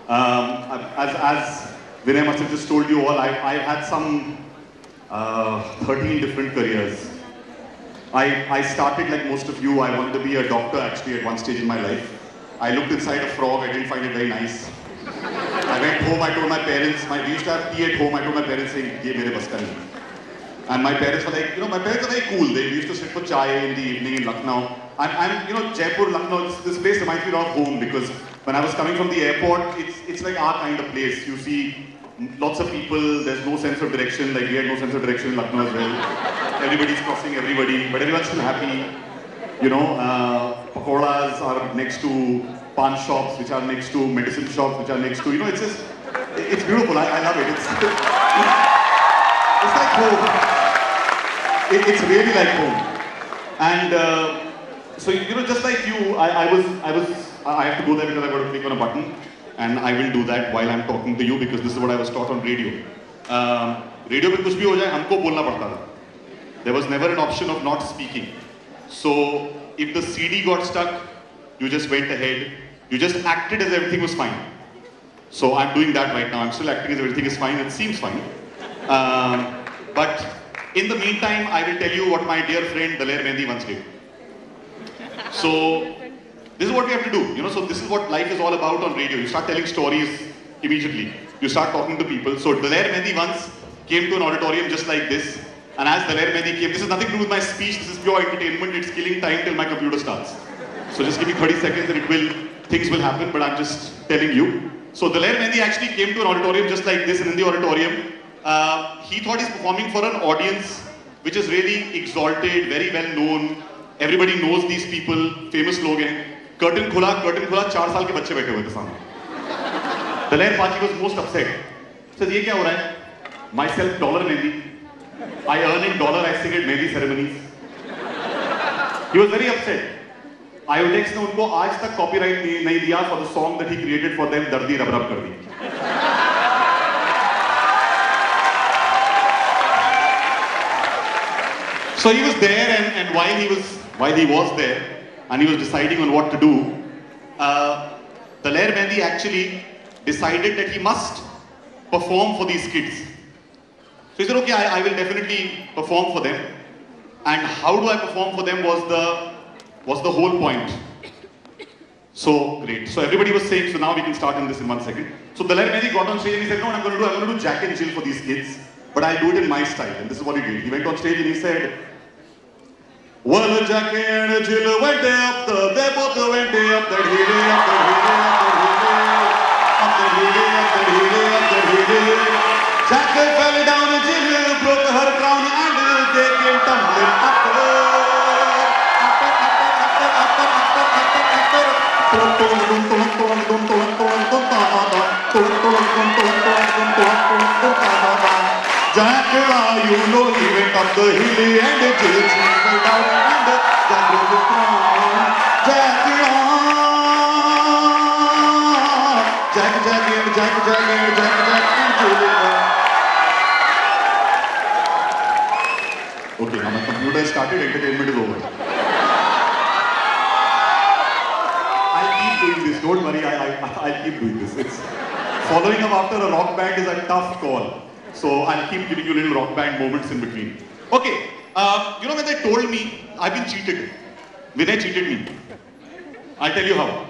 As Vinay must have just told you all, I've had some 13 different careers. I started like most of you. I wanted to be a doctor actually at one stage in my life. I looked inside a frog. I didn't find it very nice. I went home. I told my parents. We used to have tea at home. I told my parents saying, "Ye mere bas ka nahi." And my parents were like, my parents are very cool. They used to sit for chai in the evening in Lucknow. Jaipur, Lucknow, this place reminds me of home because when I was coming from the airport, it's like our kind of place. You see lots of people, there's no sense of direction, like we had no sense of direction in Lucknow as well. Everybody's crossing everybody, but everyone's still happy. Pakoras are next to pan shops, which are next to medicine shops, which are next to, it's beautiful. I love it. It's like home. It's really like home. And so, just like you, I have to go there because I've got to click on a button. And I will do that while I'm talking to you because this is what I was taught on radio. Radio पे कुछ भी हो जाए हमको बोलना पड़ता था. There was never an option of not speaking. So if the CD got stuck, you just went ahead. You just acted as everything was fine. So I'm doing that right now. I'm still acting as everything is fine. It seems fine. But in the meantime, I will tell you what my dear friend Daler Mehndi once did. So this is what we have to do, so this is what life is all about on radio. You start telling stories immediately. You start talking to people. So Daler Mehndi once came to an auditorium just like this. And as Daler Mehndi came, this has nothing to do with my speech, this is pure entertainment. It's killing time till my computer starts. So just give me 30 seconds and things will happen, but I'm just telling you. So Daler Mehndi actually came to an auditorium just like this, and in the auditorium, he thought he's performing for an audience which is really exalted, very well known. Everybody knows these people, famous लोग हैं. Curtain खुला, 4 साल के बच्चे बैठे हुए थे सामने. Daler Pachi was most upset. Says, ये क्या हो रहा है? Myself dollar Mehndi. I earn in dollar. I sing at Mehndi ceremonies. He was very upset. IODEX ने उनको आज तक copyright नहीं दिया for the song that he created for them. दर्दी रब रब कर दी. So he was there, and while he was there, and he was deciding on what to do, Daler Mehndi actually decided that he must perform for these kids. So he said, okay, I will definitely perform for them. And how do I perform for them was the whole point. So great. So everybody was saying, so now we can start in this in 1 second. So Daler Mehndi got on stage and he said, no, I'm going to do Jack and Jill for these kids, but I'll do it in my style. And this is what he did. He went on stage and he said, well, Jack and Jill went up they both went up the hill, up the hill, up the hill. Jack fell down, Jill broke her crown, and they came tumbling up. Jack, you know he went up the hill and Jill fell down and Jack broke his crown. Jack, and Jill. Okay, now my computer has started, entertainment is over. I'll keep doing this, don't worry, I'll keep doing this. Following up after a rock band is a tough call. So I'll keep giving you little rock band moments in between. Okay, when they told me I've been cheated, Vinay cheated me. I'll tell you how.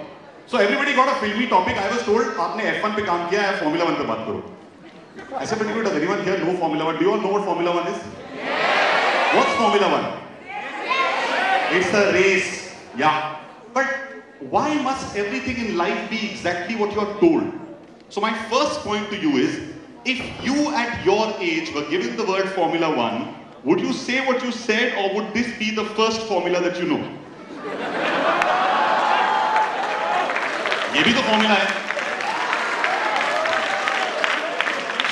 So everybody got a filmy topic. I was told, आपने F1 पे काम किया है, Formula 1 पे बात करो. I said, but does anyone here know Formula 1? Do you all know what Formula 1 is? Yes. What's Formula 1? Yes. It's a race. Yeah. But why must everything in life be exactly what you're told? So my first point to you is, if you at your age were given the word Formula 1, would you say what you said, or would this be the first formula that you know? ये भी तो formula है.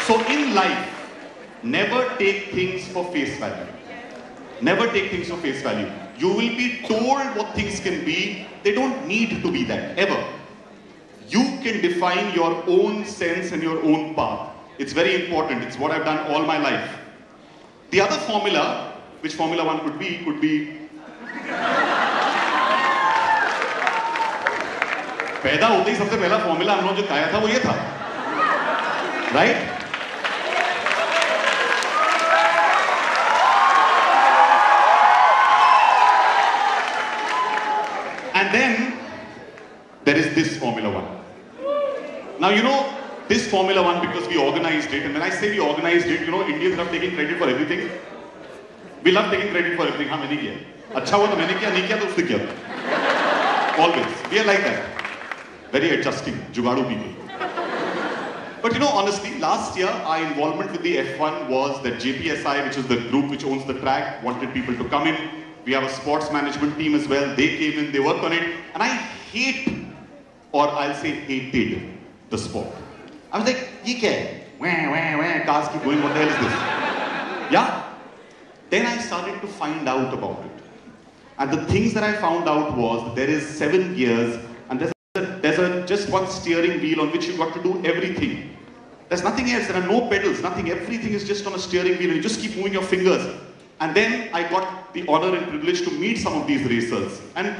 So in life, never take things for face value. Never take things for face value. You will be told what things can be. They don't need to be that, ever. You can define your own sense and your own path. It's very important. It's what I've done all my life. The other formula, which Formula 1 could be पैदा होते ही सबसे पहला formula हम लोग जो खाया था वो ये था, right? And then there is this Formula One. Now you know this Formula One because we organized it, and when I say we organized it, you know, Indians love taking credit for everything. We love taking credit for everything. हाँ मैंने किया, अच्छा हुआ तो मैंने किया, नहीं किया तो उसने किया. Always, we are like that. Very adjusting, जुगाड़ू people. But you know, honestly, last year our involvement with the F1 was that JPSI, which is the group which owns the track, wanted people to come in. We have a sports management team as well. They came in, they worked on it, and I hate, or I'll say hated, the sport. I was like, ye kya hai? Wah, cars keep going, what the hell is this? Yeah? Then I started to find out about it. And the things that I found out was that there is 7 gears, and there's just one steering wheel on which you got to do everything. There's nothing else, there are no pedals, nothing, everything is just on a steering wheel and you just keep moving your fingers. And then I got the honor and privilege to meet some of these racers. And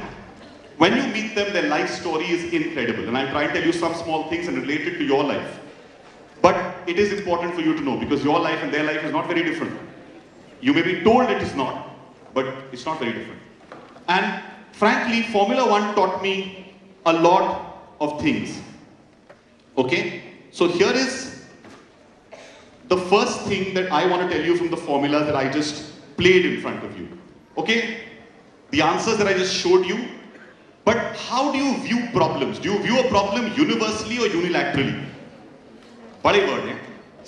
when you meet them, their life story is incredible. And I'll try and tell you some small things and relate it to your life. But it is important for you to know because your life and their life is not very different. You may be told it is not, but it's not very different. And frankly, Formula One taught me a lot of things. Okay? So here is the first thing that I want to tell you from the formula that I just played in front of you. Okay? The answers that I just showed you. But how do you view problems? Do you view a problem universally or unilaterally? बड़े word हैं,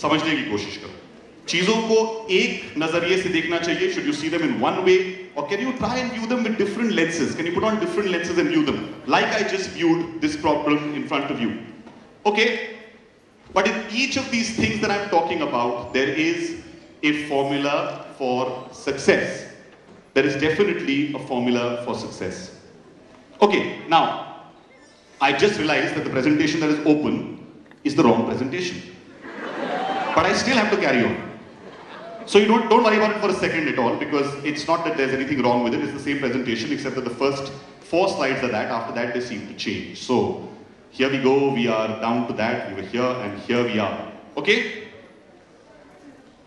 समझने की कोशिश करो. चीजों को एक नजरिए से देखना चाहिए. Should you see them in one way, or can you try and view them with different lenses? Can you put on different lenses and view them? Like I just viewed this problem in front of you. Okay? But in each of these things that I'm talking about, there is a formula for success. There is definitely a formula for success. Okay, now, I just realized that the presentation that is open is the wrong presentation. But I still have to carry on. So you don't worry about it for a second at all, because it's not that there's anything wrong with it. It's the same presentation, except that the first 4 slides are that. After that, they seem to change. So here we go. We are down to that. We were here, and here we are. Okay?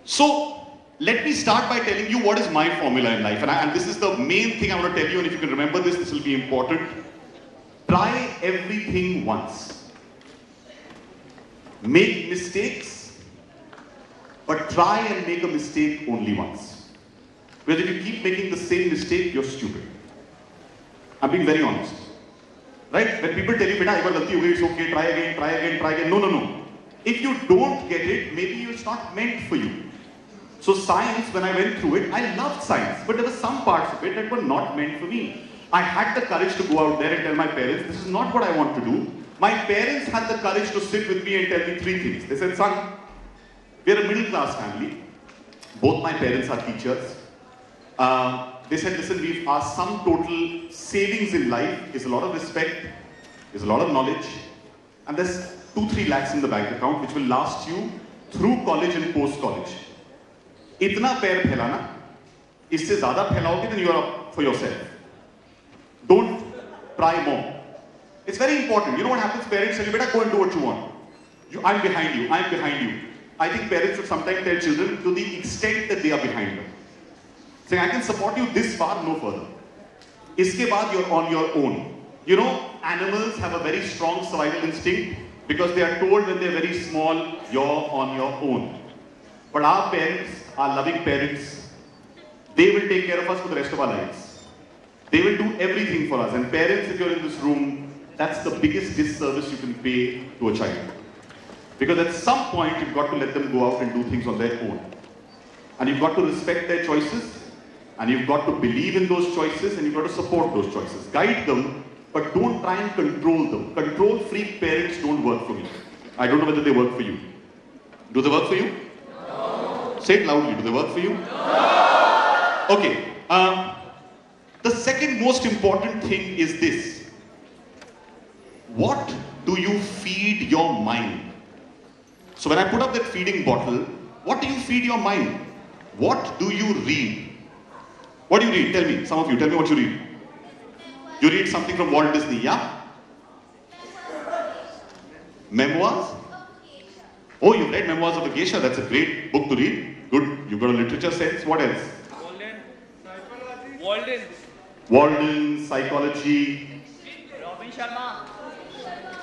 So let me start by telling you what is my formula in life. And this is the main thing I want to tell you. And if you can remember this, this will be important. Try everything once. Make mistakes. But try and make a mistake only once. Because if you keep making the same mistake, you're stupid. I'm being very honest. Right? When people tell you, beta, it's okay, try again, try again, try again. No, no, no. If you don't get it, maybe it's not meant for you. So science, when I went through it, I loved science. But there were some parts of it that were not meant for me. I had the courage to go out there and tell my parents, this is not what I want to do. My parents had the courage to sit with me and tell me 3 things. They said, son, we are a middle class family. Both my parents are teachers. They said, listen, our sum total savings in life is a lot of respect, is a lot of knowledge, and there's 2-3 lakhs in the bank account which will last you through college and post-college. Itna pair phailana, isse zyada phailaoge, then you are up for yourself. Don't try more. It's very important. You know what happens? Parents tell you, beta, go and do what you want. I'm behind you, I'm behind you. I think parents should sometimes tell children to the extent that they are behind them. Saying, I can support you this far, no further. Iske baad, you're on your own. You know, animals have a very strong survival instinct because they are told when they're very small, you're on your own. But our parents, our loving parents, they will take care of us for the rest of our lives. They will do everything for us. And parents, if you're in this room, that's the biggest disservice you can pay to a child. Because at some point, you've got to let them go out and do things on their own. And you've got to respect their choices, and you've got to believe in those choices, and you've got to support those choices. Guide them, but don't try and control them. Control freak parents don't work for me. I don't know whether they work for you. Do they work for you? No. Say it loudly. Do they work for you? No. Okay. The second most important thing is this. What do you feed your mind? So when I put up that feeding bottle, what do you feed your mind? What do you read? What do you read? Tell me, some of you, tell me what you read. You read something from Walt Disney, yeah? Memoirs? Oh, you've read Memoirs of a Geisha. That's a great book to read. Good. You've got a literature sense. What else? Walden. Walden, psychology. Robin Sharma.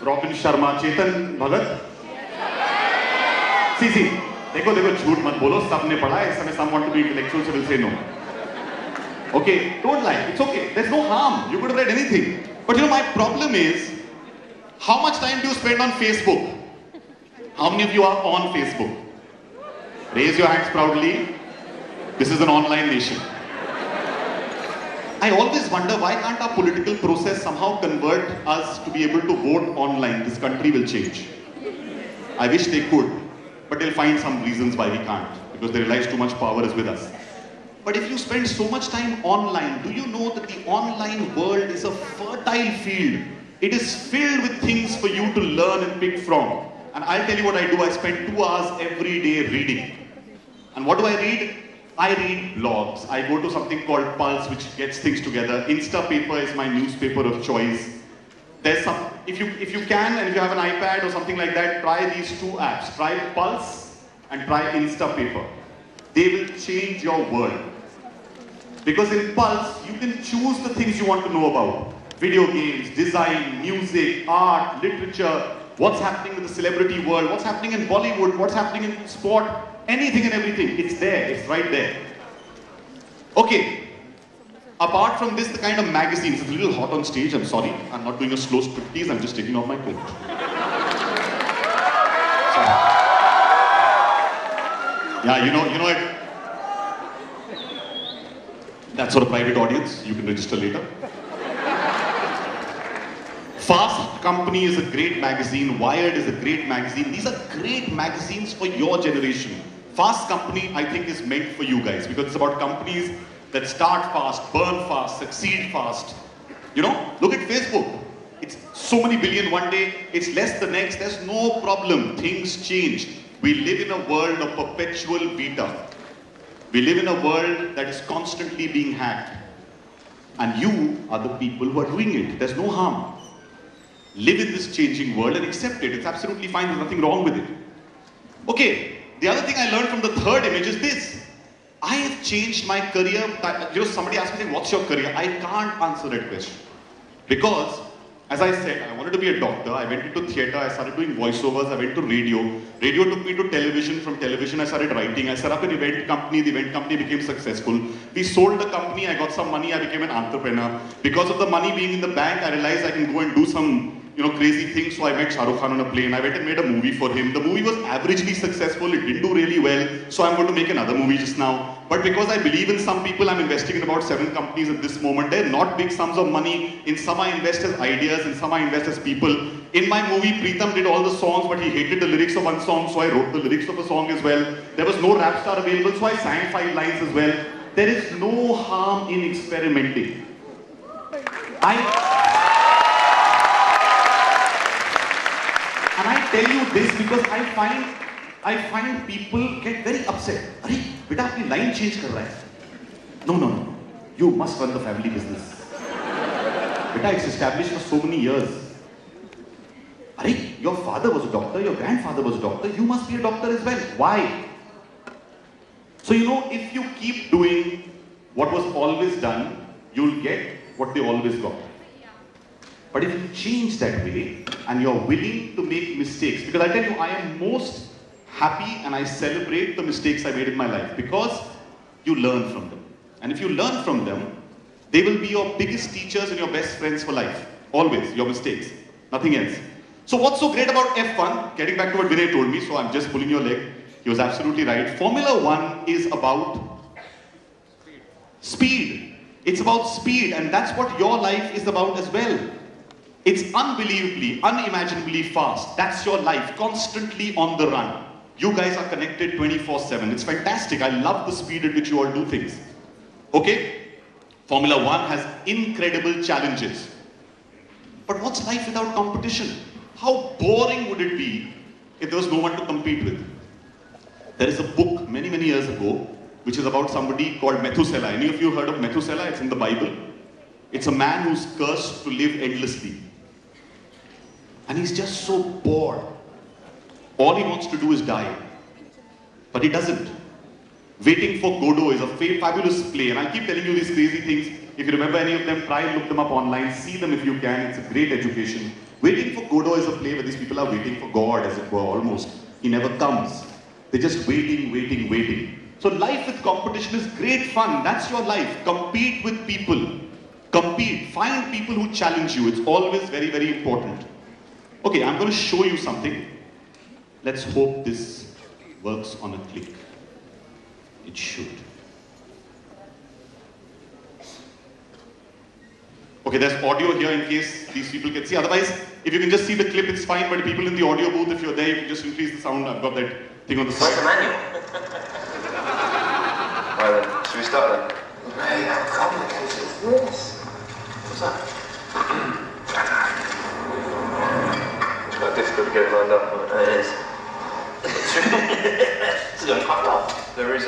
Robin Sharma, Chetan Bhagat. See. देखो झूठ मत बोलो, सबने पढ़ा है, समय some want to be intellectual, so will say no. Okay, don't lie, it's okay, there's no harm, you could have read anything. But you know, my problem is, how much time do you spend on Facebook? How many of you are on Facebook? Raise your hands proudly. This is an online nation. I always wonder, why can't our political process somehow convert us to be able to vote online? This country will change. I wish they could, but they'll find some reasons why we can't, because they realize too much power is with us. But if you spend so much time online, do you know that the online world is a fertile field? It is filled with things for you to learn and pick from. And I'll tell you what I do. I spend 2 hours every day reading. And what do I read? I read blogs. I go to something called Pulse, which gets things together. Instapaper is my newspaper of choice. There's some, if you can, and if you have an iPad or something like that, try these 2 apps. Try Pulse and try Instapaper. They will change your world. Because in Pulse, you can choose the things you want to know about. Video games, design, music, art, literature, what's happening in the celebrity world, what's happening in Bollywood, what's happening in sport, anything and everything. It's there, it's right there. Okay. Apart from this, the kind of magazines, it's a little hot on stage, I'm sorry. I'm not doing a slow striptease, I'm just taking off my coat. Sorry. Yeah, you know it. That's for a private audience, you can register later. Fast Company is a great magazine, Wired is a great magazine. These are great magazines for your generation. Fast Company, I think, is meant for you guys, because it's about companies that start fast, burn fast, succeed fast. You know, look at Facebook. It's so many billion one day, it's less the next, there's no problem. Things change. We live in a world of perpetual beta. We live in a world that is constantly being hacked. And you are the people who are doing it. There's no harm. Live in this changing world and accept it. It's absolutely fine, there's nothing wrong with it. Okay, the other thing I learned from the third image is this. I have changed my career. You know, somebody asked me, what's your career? I can't answer that question. Because, as I said, I wanted to be a doctor. I went into theatre. I started doing voiceovers. I went to radio. Radio took me to television. From television, I started writing. I set up an event company. The event company became successful. We sold the company. I got some money. I became an entrepreneur. Because of the money being in the bank, I realized I can go and do some crazy things. So I met Shah Rukh Khan on a plane. I went and made a movie for him. The movie was averagely successful. It didn't do really well. So I'm going to make another movie just now. But because I believe in some people, I'm investing in about 7 companies at this moment. They're not big sums of money. In some I invest as ideas, in some I invest as people. In my movie, Pritam did all the songs, but he hated the lyrics of one song, so I wrote the lyrics of a song as well. There was no rap star available, so I sang 5 lines as well. There is no harm in experimenting. And I tell you this because I find people get very upset. Arey, beta apni line change kar raha hai. No. You must run the family business. Beta, it's established for so many years. Arey, your father was a doctor, your grandfather was a doctor, you must be a doctor as well. Why? So if you keep doing what was always done, you'll get what they always got. But if you change that way, and you're willing to make mistakes, because I tell you, I am most happy and I celebrate the mistakes I made in my life, because you learn from them. And if you learn from them, they will be your biggest teachers and your best friends for life. Always, your mistakes, nothing else. So what's so great about F1, getting back to what Vinay told me, so I'm just pulling your leg, he was absolutely right. Formula 1 is about speed. It's about speed, and that's what your life is about as well. It's unbelievably, unimaginably fast. That's your life, constantly on the run. You guys are connected 24/7. It's fantastic. I love the speed at which you all do things. Okay? Formula 1 has incredible challenges. But what's life without competition? How boring would it be if there was no one to compete with? There is a book many, many years ago, which is about somebody called Methuselah. Any of you heard of Methuselah? It's in the Bible. It's a man who's cursed to live endlessly. And he's just so bored. All he wants to do is die. But he doesn't. Waiting for Godot is a fabulous play, and I'll keep telling you these crazy things. If you remember any of them, try and look them up online, see them if you can. It's a great education. Waiting for Godot is a play where these people are waiting for God, as it were, almost. He never comes. They're just waiting, waiting, waiting. So life with competition is great fun. That's your life. Compete with people. Compete. Find people who challenge you. It's always very, very important. Okay, I'm going to show you something. Let's hope this works on a click. It should. Okay, there's audio here in case these people can see. Otherwise, if you can just see the clip, it's fine. But people in the audio booth, if you're there, you can just increase the sound. I've got that thing on the side. Where's the manual? Right then, should we start then? Hey, how complicated is this? What's that? It's quite difficult to get it lined up. It is. It's going quite well. There is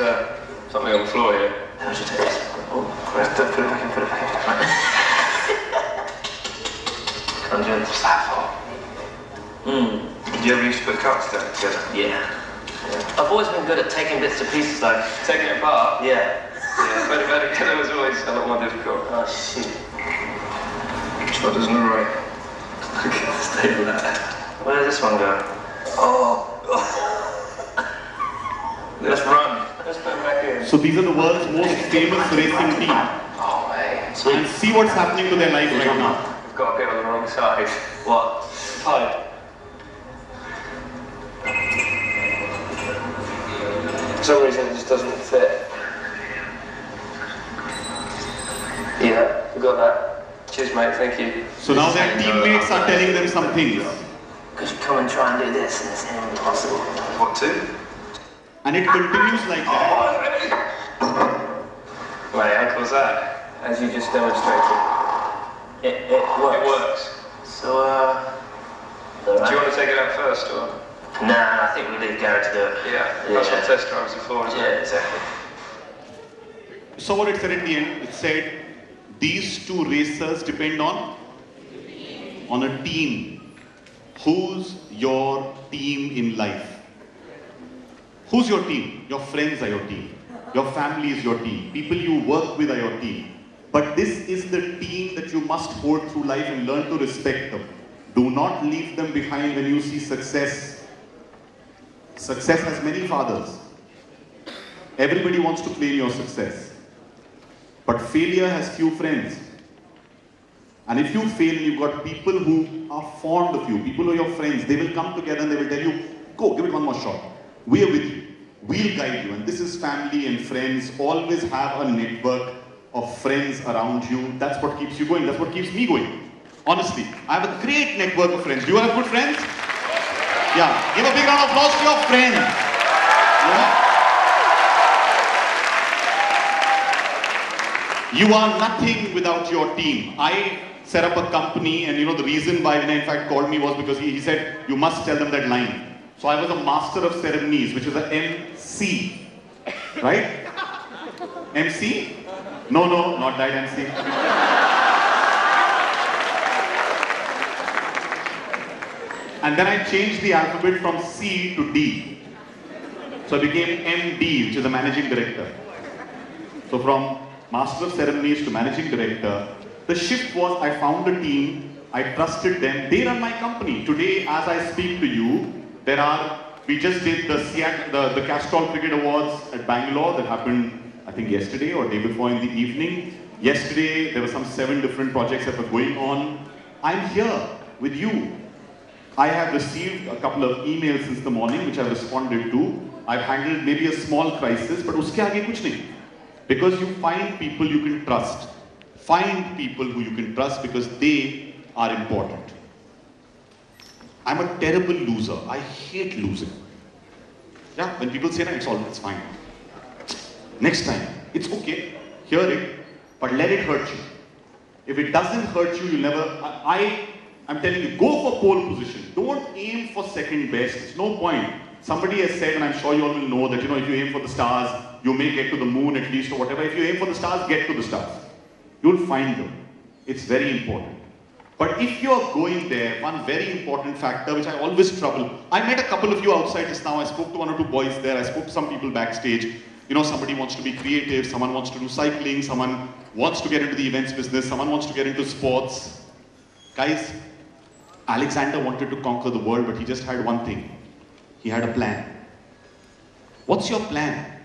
something on the floor here. How should I take this? Oh, don't put it back in, put it back in. Right. What's that for? Did you ever used to put cards together? Yeah. I've always been good at taking bits to pieces though. Taking it apart? Yeah. Yeah, putting it back together was always a lot more difficult. Oh shit. That doesn't look right. Stay with that. Where does this one go? Oh! Let's run. Let's put it back in. So these are the world's most famous racing team. Oh man. Sweet. And see what's happening to their life right now. We've got a bit on the wrong side. What? Side. For some reason it just doesn't fit. Yeah, we got that. Cheers mate, thank you. So now their teammates are telling them some things. Could you come and try and do this and it's impossible. What to? And it continues like that. Wait, how cool is that? As you just demonstrated. It works. It works. So, do you want to take it out first, or? Nah, I think we leave Gary to do it. Yeah, that's what test drives are for, isn't it? Yeah, exactly. So what it said at the end, it said, these two racers depend on a team. Who's your team in life? Who's your team? Your friends are your team. Your family is your team. People you work with are your team. But this is the team that you must hold through life and learn to respect them. Do not leave them behind when you see success. Success has many fathers. Everybody wants to claim your success. But failure has few friends. And if you fail and you've got people who are fond of you, people who are your friends, they will come together and they will tell you, go, give it one more shot. We are with you. We'll guide you. And this is family and friends. Always have a network of friends around you. That's what keeps you going. That's what keeps me going. Honestly, I have a great network of friends. Do you have good friends? Yeah. Give a big round of applause to your friends. Yeah. You are nothing without your team. I set up a company, and you know the reason why Vinay in fact called me was because he said, you must tell them that line. So I was a master of ceremonies, which is a MC. Right? MC? No, not that MC. And then I changed the alphabet from C to D. So I became MD, which is a managing director. So from Master of Ceremonies to Managing Director, the shift was I found a team, I trusted them, they run my company. Today, as I speak to you, we just did the Castrol Cricket Awards at Bangalore that happened, I think yesterday or day before in the evening. Yesterday, there were some 7 different projects that were going on. I'm here with you. I have received a couple of emails since the morning, which I've responded to. I've handled maybe a small crisis, but uske aage kuch nahi. Because you find people you can trust. Find people who you can trust because they are important. I'm a terrible loser. I hate losing. Yeah, when people say that, it's fine. Next time, it's okay. Hear it, but let it hurt you. If it doesn't hurt you, you'll never... I'm telling you, go for pole position. Don't aim for second best. It's no point. Somebody has said, and I'm sure you all will know, that if you aim for the stars, you may get to the moon at least or whatever. If you aim for the stars, get to the stars. You'll find them. It's very important. But if you're going there, one very important factor which I always trouble, I met a couple of you outside just now, I spoke to one or two boys there, I spoke to some people backstage. You know, somebody wants to be creative, someone wants to do cycling, someone wants to get into the events business, someone wants to get into sports. Guys, Alexander wanted to conquer the world, but he just had one thing. He had a plan. What's your plan?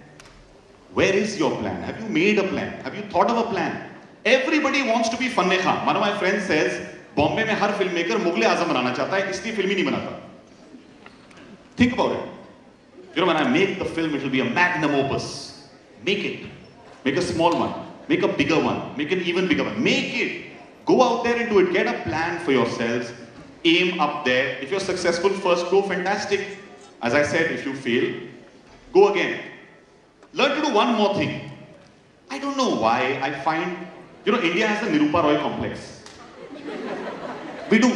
Where is your plan? Have you made a plan? Have you thought of a plan? Everybody wants to be Fanne Khan. One of my friends says, Bombay mein har filmmaker Mughal Azam banana chahta hai, isliye film hi nahi banata. Think about it. You know, when I make the film, it will be a magnum opus. Make it. Make a small one. Make a bigger one. Make an even bigger one. Make it. Go out there and do it. Get a plan for yourselves. Aim up there. If you're successful first, go fantastic. As I said, if you fail, go again. Learn to do one more thing. I don't know why I find, you know, India has the Nirupa Roy complex. We do.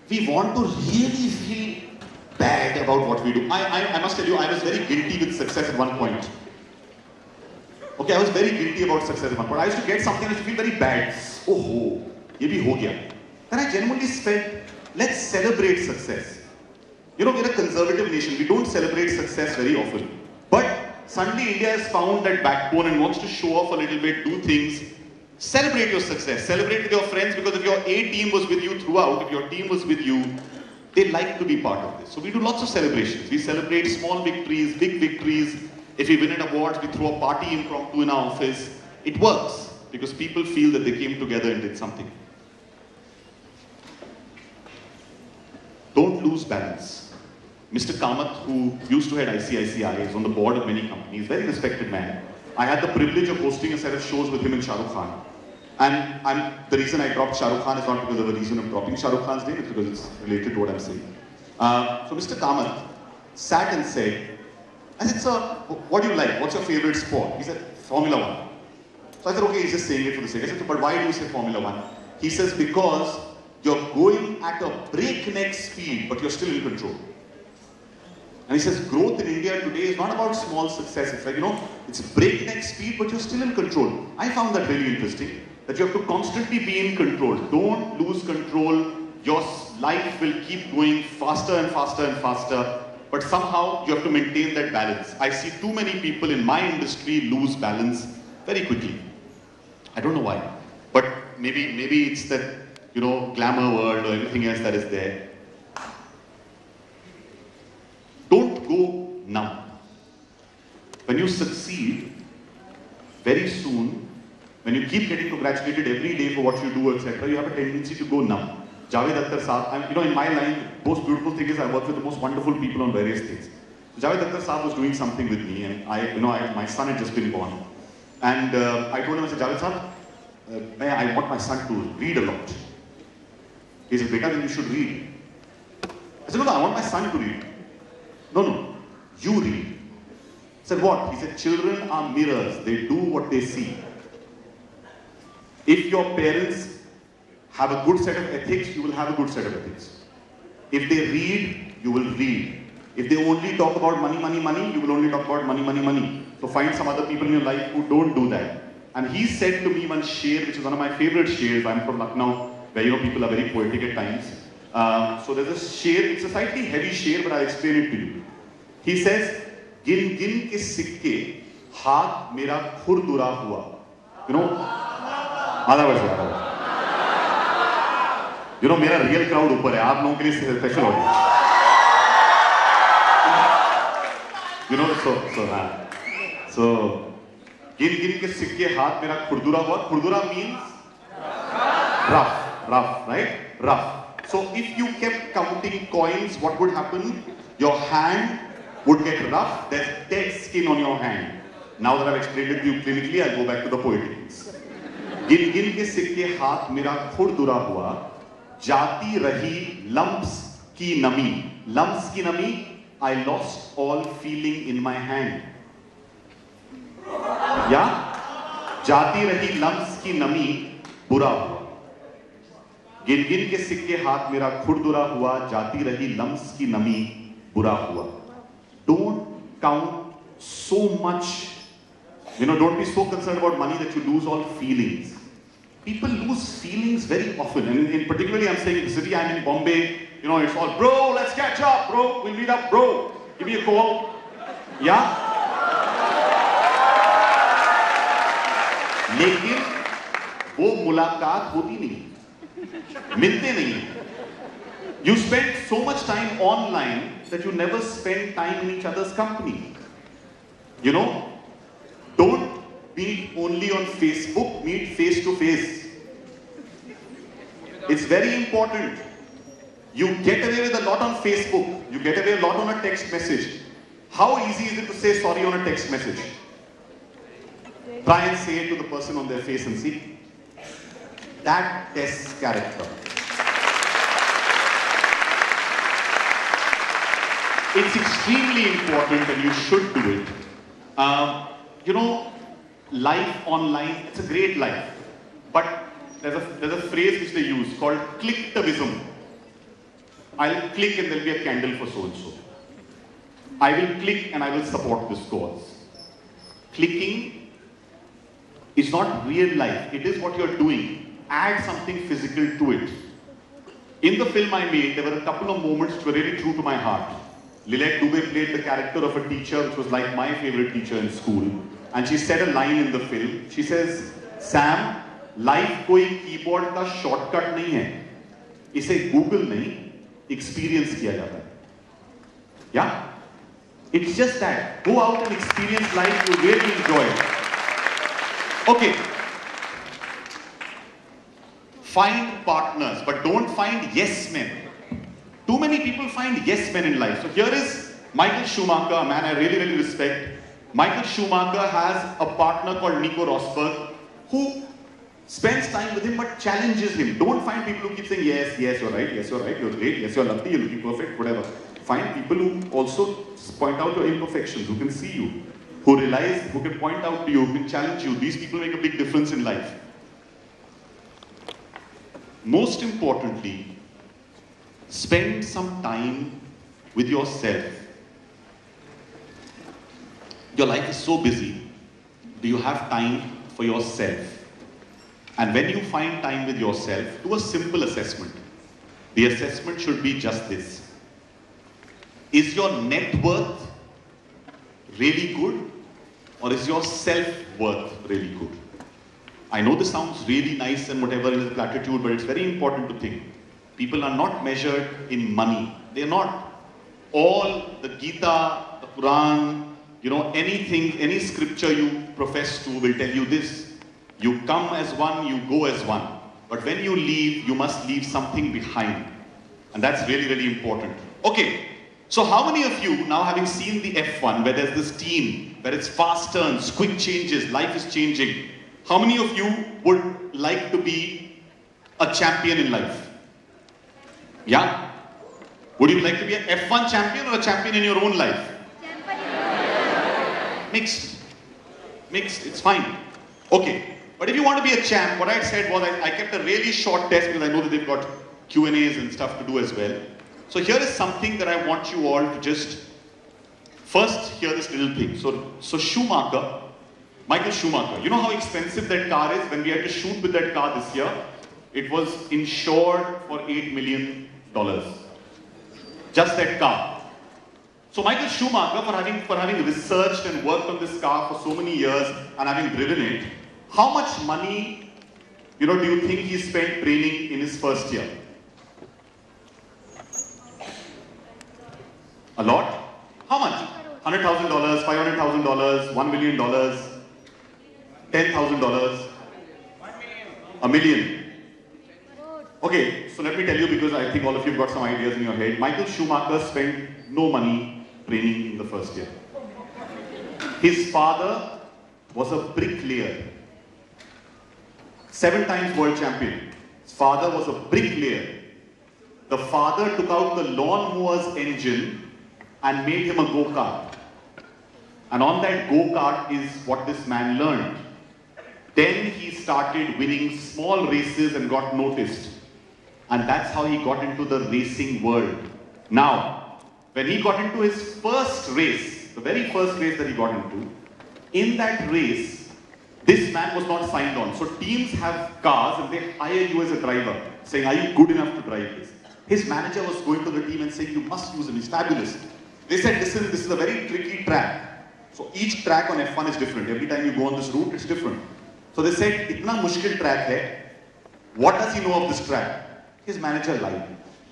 We want to really feel bad about what we do. I must tell you, I was very guilty with success at one point. Okay, I was very guilty about success at one point. I used to get something and I used to feel very bad. Oh, ye bhi ho gaya. Then I genuinely felt, let's celebrate success. You know, we're a conservative nation. We don't celebrate success very often. But suddenly India has found that backbone and wants to show off a little bit, do things. Celebrate your success. Celebrate with your friends, because if your A team was with you throughout, if your team was with you, they like to be part of this. So we do lots of celebrations. We celebrate small victories, big victories. If we win an award, we throw a party impromptu in our office. It works because people feel that they came together and did something. Don't lose balance. Mr. Kamath, who used to head ICICI, is on the board of many companies, very respected man. I had the privilege of hosting a set of shows with him and Shah Rukh Khan. And the reason I dropped Shah Rukh Khan is not because of a reason of dropping Shah Rukh Khan's name, it's because it's related to what I'm saying. So Mr. Kamath sat and said, I said, sir, what do you like? What's your favorite sport? He said, Formula One. So I said, okay, he's just saying it for the sake. I said, but why do you say Formula One? He says, because you're going at a breakneck speed, but you're still in control. And he says, growth in India today is not about small success. It's like, you know, it's breakneck speed, but you're still in control. I found that really interesting, that you have to constantly be in control. Don't lose control. Your life will keep going faster and faster and faster, but somehow you have to maintain that balance. I see too many people in my industry lose balance very quickly. I don't know why, but maybe it's that, you know, glamour world or everything else that is there. Don't go numb. When you succeed, very soon, when you keep getting congratulated every day for what you do, etc., you have a tendency to go numb. Javed Akhtar Saab, you know, in my line, the most beautiful thing is I work with the most wonderful people on various things. So Javed Akhtar Saab was doing something with me, and my son had just been born. And I told him, I said, Javed Saab, I want my son to read a lot. He said, Beta, then you should read. I said, no, I want my son to read. No, you read. I said, what? He said, children are mirrors. They do what they see. If your parents have a good set of ethics, you will have a good set of ethics. If they read, you will read. If they only talk about money, you will only talk about money. So find some other people in your life who don't do that. And he said to me one sher, which is one of my favorite shers. I'm from Lucknow, where, you know, people are very poetic at times. So there's a sher, it's a slightly heavy sher, but I'll explain it to you. He says, Gin gin ke sikke, haath mera khurdura hua. You know, you know, मेरा real crowd ऊपर है, आप लोगों के लिए special audience. You know, so गिन के सिक्के हाथ मेरा खुरदुरा हुआ. खुरदुरा means rough, right? Rough. So if you kept counting coins, what would happen? Your hand would get rough. There's dead skin on your hand. Now that I've explained it to you clinically, I'll go back to the poetics. गिन गिन के सिक्के हाथ मेरा खुरदुरा हुआ, जाती रही lumps की नमी. Lumps की नमी, I lost all feeling in my hand. Yeah? जाती रही lumps की नमी, बुरा हुआ. गिन गिन के सिक्के हाथ मेरा खुरदुरा हुआ, जाती रही lumps की नमी, बुरा हुआ. Don't count so much. You know, don't be so concerned about money that you lose all feelings. people lose feelings very often. And in particularly, I'm saying in the city, I'm in Bombay, you know, it's all, bro, let's catch up, bro, we'll meet up, bro, give me a call. Yeah? लेकिन वो मुलाकात होती नहीं, मिलते नहीं. You spend so much time online that you never spend time in each other's company. You know, don't meet only on Facebook, meet face to face. It's very important. You get away with a lot on Facebook, you get away a lot on a text message. How easy is it to say sorry on a text message? Try and say it to the person on their face and see. That tests character. It's extremely important and you should do it. You know, life online, it's a great life. But there's a phrase which they use called clicktivism. I'll click and there'll be a candle for so-and-so. I will click and I will support this cause. Clicking is not real life. It is what you're doing. Add something physical to it. In the film I made, there were a couple of moments which were really true to my heart. Lilette Dubey played the character of a teacher which was like my favorite teacher in school. And she said a line in the film. She says, Sam, life कोई keyboard का shortcut नहीं है. इसे Google नहीं, experience किया जाता है. Yeah? It's just that. Go out and experience life, you'll really enjoy it. Okay. Find partners, but don't find yes men. Too many people find yes men in life. So here is Michael Schumacher, a man I really, really respect. Michael Schumacher has a partner called Nico Rosberg who spends time with him but challenges him. Don't find people who keep saying, yes, yes, you're right, you're great, yes, you're lovely, you're looking perfect, whatever. Find people who also point out your imperfections, who can see you, who realize, who can point out to you, who can challenge you. These people make a big difference in life. Most importantly, spend some time with yourself. Your life is so busy. Do you have time for yourself? And when you find time with yourself, do a simple assessment. The assessment should be just this. Is your net worth really good? Or is your self-worth really good? I know this sounds really nice and whatever is the platitude, but it's very important to think. People are not measured in money. They're not. All the Gita, the Quran, you know, anything, any scripture you profess to will tell you this. You come as one, you go as one. But when you leave, you must leave something behind. And that's really, really important. Okay, so how many of you, now having seen the F1, where there's this team, where it's fast turns, quick changes, life is changing, how many of you would like to be a champion in life? Yeah? Would you like to be an F1 champion or a champion in your own life? Mixed. Mixed, it's fine. Okay. But if you want to be a champ, what I said was I kept a really short test because I know that they've got Q&As and stuff to do as well. So here is something that I want you all to just first hear this little thing. So Schumacher, Michael Schumacher, you know how expensive that car is? When we had to shoot with that car this year, it was insured for $8 million. Just that car. So Michael Schumacher, for having researched and worked on this car for so many years and having driven it, how much money, do you think he spent training in his first year? A lot? How much? $100,000, $500,000, $1 million, $10,000, $1 million. Okay, so let me tell you, because I think all of you have got some ideas in your head. Michael Schumacher spent no money training in the first year. His father was a bricklayer. 7 times world champion. His father was a bricklayer. The father took out the lawnmower's engine and made him a go-kart. And on that go-kart is what this man learned. Then he started winning small races and got noticed. And that's how he got into the racing world. Now, when he got into his first race, the very first race that he got into, in that race, This man was not signed on. So teams have cars and they hire you as a driver, saying, are you good enough to drive this? His manager was going to the team and saying, you must use him, he's fabulous. They said, listen, this is a very tricky track. So each track on F1 is different. Every time you go on this route, it's different. So they said, itna mushkil track hai. What does he know of this track? His manager lied.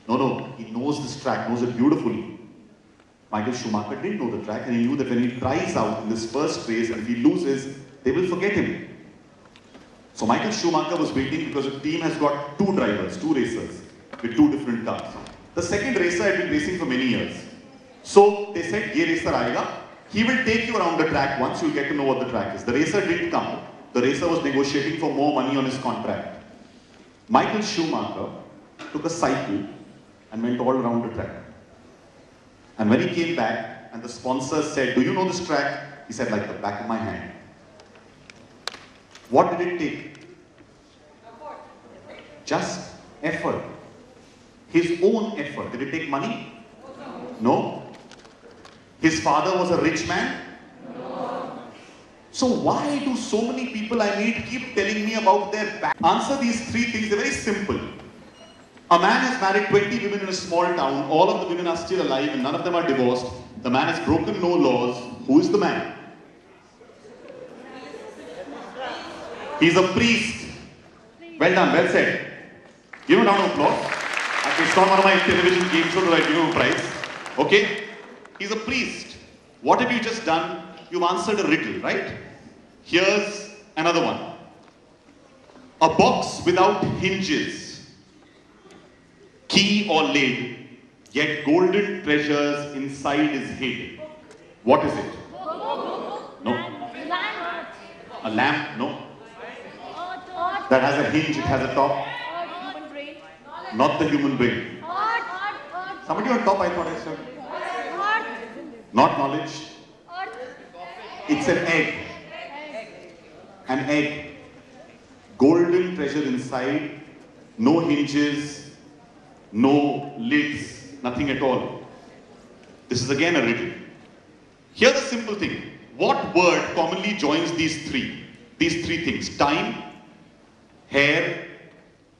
No, he knows this track, knows it beautifully. Michael Schumacher didn't know the track, and he knew that when he tries out in this first race and if he loses, they will forget him. So Michael Schumacher was waiting because the team has got two drivers, two racers with two different cars. The second racer had been racing for many years. So they said, ye racer aayega, he will take you around the track once, you'll get to know what the track is. The racer didn't come. The racer was negotiating for more money on his contract. Michael Schumacher took a cycle and went all around the track. And when he came back and the sponsor said, do you know this track? He said, like the back of my hand. What did it take? Just effort. His own effort. Did it take money? No. His father was a rich man? No. So why do so many people I meet keep telling me about their back? Answer these three things. They're very simple. A man has married 20 women in a small town. All of the women are still alive and none of them are divorced. The man has broken no laws. Who is the man? He's a priest. Well done, well said. Give him a round of applause. It's not one of my television game shows that I give him a prize. Okay? He's a priest. What have you just done? You've answered a riddle, right? Here's another one. A box without hinges, key or lid, yet golden treasures inside is hid. What is it? No. A lamp? No. That has a hinge, it has a top. Not the human brain. Somebody on top, I thought I said. Not knowledge. It's an egg. An egg. Golden treasure inside. No hinges. No lids. Nothing at all. This is again a riddle. Here's the simple thing. What word commonly joins these three? These three things. Time, hair,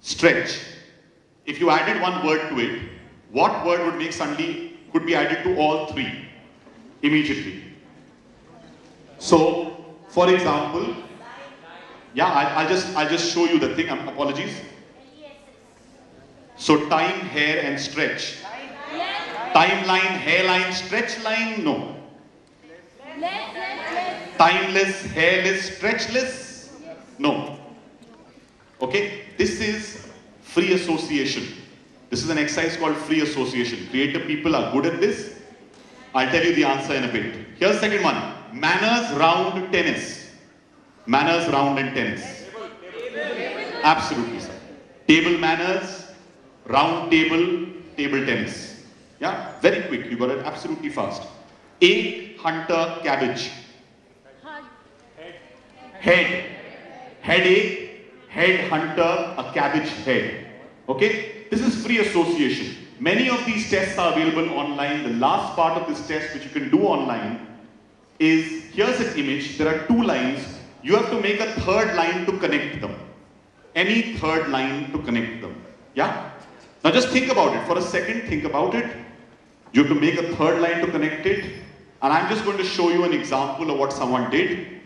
stretch. If you added one word to it, what word would make suddenly could be added to all three immediately? So, for example, yeah, I'll just show you the thing. Apologies. So, time, hair, and stretch. Timeline, hairline, stretch line, no. Timeless, hairless, stretchless, no. Okay, this is free association. This is an exercise called free association. Creative people are good at this. I'll tell you the answer in a bit. Here's the second one. Manners round tennis. Manners round in tennis. Absolutely, sir. Table manners, round table, table tennis. Yeah, very quick. You got it absolutely fast. Egg, hunter, cabbage. Head. Headache, head hunter, a cabbage head. Okay? This is free association. Many of these tests are available online. The last part of this test, which you can do online, is here's an image. There are two lines. You have to make a third line to connect them. Any third line to connect them. Yeah? Now just think about it. For a second, think about it. You have to make a third line to connect it. And I'm just going to show you an example of what someone did.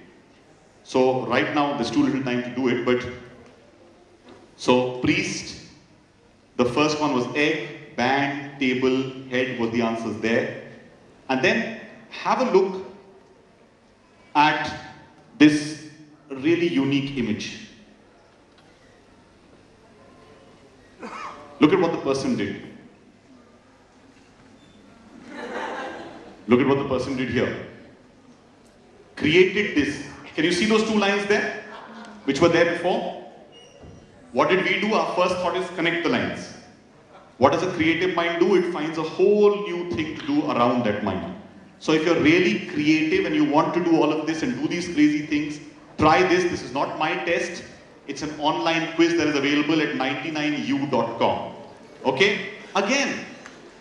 So right now, there's too little time to do it, but so priest, the first one was egg, band, table, head was the answers there. And then have a look at this really unique image. Look at what the person did. Look at what the person did here. Created this. Can you see those two lines there? Which were there before? What did we do? Our first thought is connect the lines. What does a creative mind do? It finds a whole new thing to do around that mind. So if you're really creative and you want to do all of this and do these crazy things, try this. This is not my test. It's an online quiz that is available at 99u.com. Okay? Again,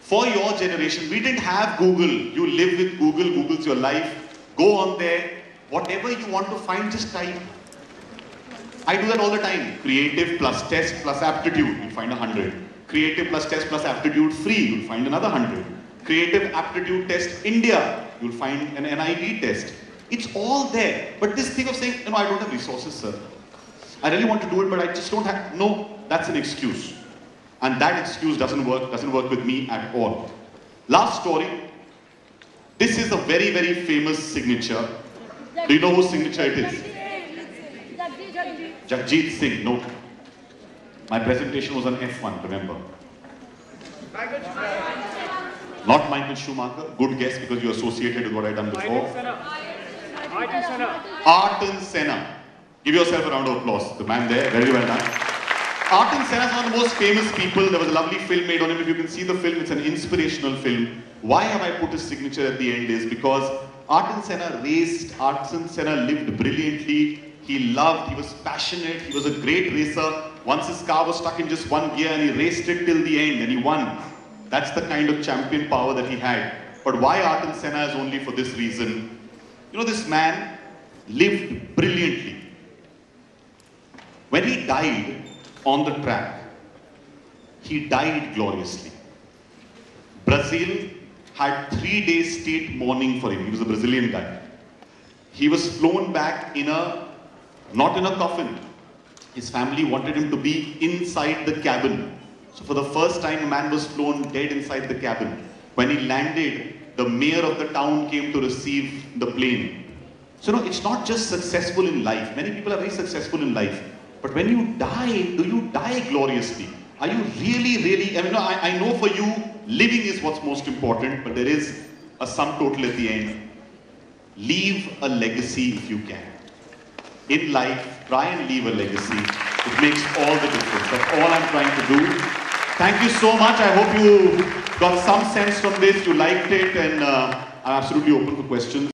for your generation, we didn't have Google. You live with Google. Google's your life. Go on there. Whatever you want to find, just type. I do that all the time. Creative plus test plus aptitude, you'll find 100. Creative plus test plus aptitude free, you'll find another 100. Creative aptitude test India, you'll find an NID test. It's all there. But this thing of saying, I don't have resources, sir. I really want to do it, but I just don't have, no, that's an excuse. And that excuse doesn't work with me at all. Last story. This is a very, very famous signature. Do you know whose signature it is? Jagjit Singh. No. My presentation was on F1, remember? Not Michael Schumacher. Good guess because you associated with what I've done before. Ayrton Senna. Give yourself a round of applause. The man there, very well done. Ayrton Senna is one of the most famous people. There was a lovely film made on him. If you can see the film, it's an inspirational film. Why have I put his signature at the end is because Ayrton Senna raced, Ayrton Senna lived brilliantly. He loved, he was passionate, he was a great racer. Once his car was stuck in just one gear and he raced it till the end and he won. That's the kind of champion power that he had. But why Ayrton Senna is only for this reason. This man lived brilliantly. When he died on the track, he died gloriously. Brazil had 3 days state mourning for him. He was a Brazilian guy. He was flown back not in a coffin. His family wanted him to be inside the cabin. So for the first time, a man was flown dead inside the cabin. When he landed, the mayor of the town came to receive the plane. So it's not just successful in life. Many people are very successful in life. But when you die, do you die gloriously? Are you really, I know for you, living is what's most important, but there is a sum total at the end. Leave a legacy if you can. In life, try and leave a legacy. It makes all the difference. That's all I'm trying to do. Thank you so much. I hope you got some sense from this, you liked it, and I'm absolutely open for questions.